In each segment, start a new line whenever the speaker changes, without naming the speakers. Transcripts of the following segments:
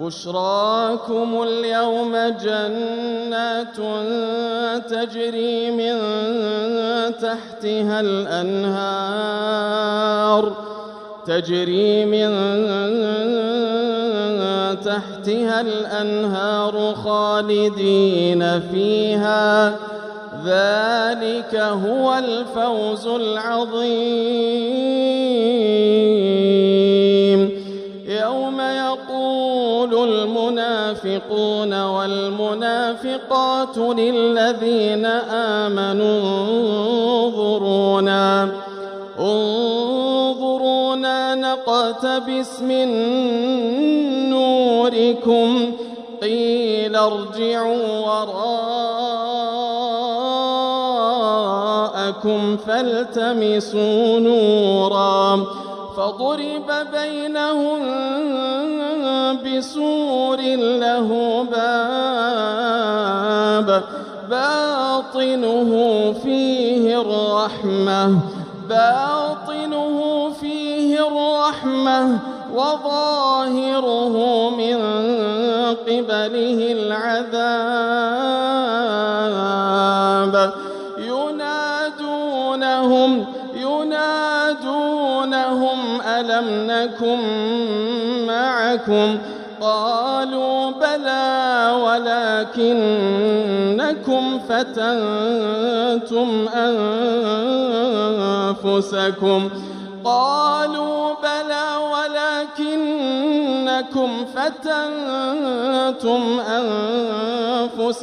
بشراكم اليوم جنات تجري من تحتها الأنهار خالدين فيها، ذلك هو الفوز العظيم. يوم يقول المنافقون والمنافقات للذين آمنوا انظرونا نقتبس من نوركم، قيل ارجعوا وراءكم فالتمسوا نورا، فضرب بينهم بسور له باب باطنه فيه الرحمة وظاهره من قبله العذاب. ينادونهم ألم نكن معكم؟ قالوا بلى ولكنكم فتنتم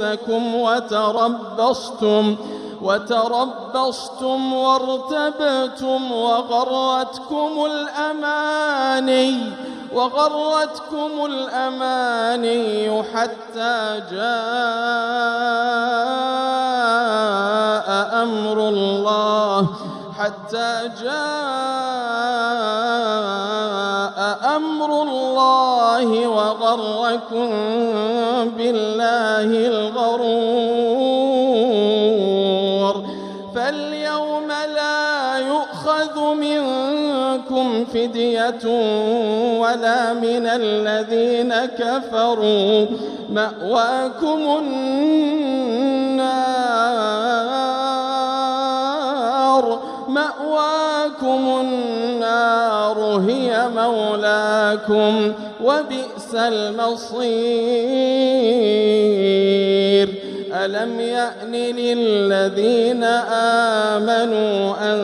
أنفسكم وتربصتم وارتبتم وغرتكم الأماني حتى جاء أمر الله وغركم بالله الغرور. فاليوم لا يؤخذ منكم فدية ولا من الذين كفروا، مأواكم النار هي مولاكم وبئس المصير. ألم يأن للذين آمنوا أن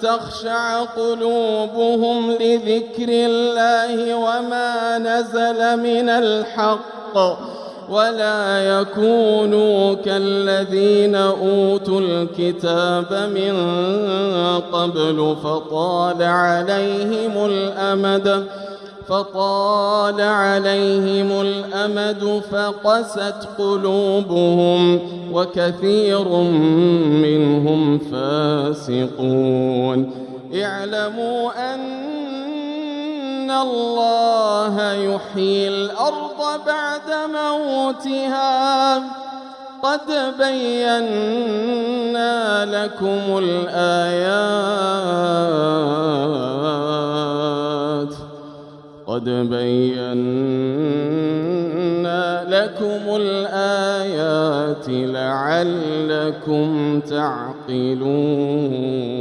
تخشع قلوبهم لذكر الله وما نزل من الحق، ولا يكونوا كالذين أوتوا الكتاب من قبل فطال عليهم الأمد فقست قلوبهم وكثير منهم فاسقون. اعلموا أن الله يحيي الأرض بعد موتها، قد بينا لكم الآيات لعلكم تعقلون.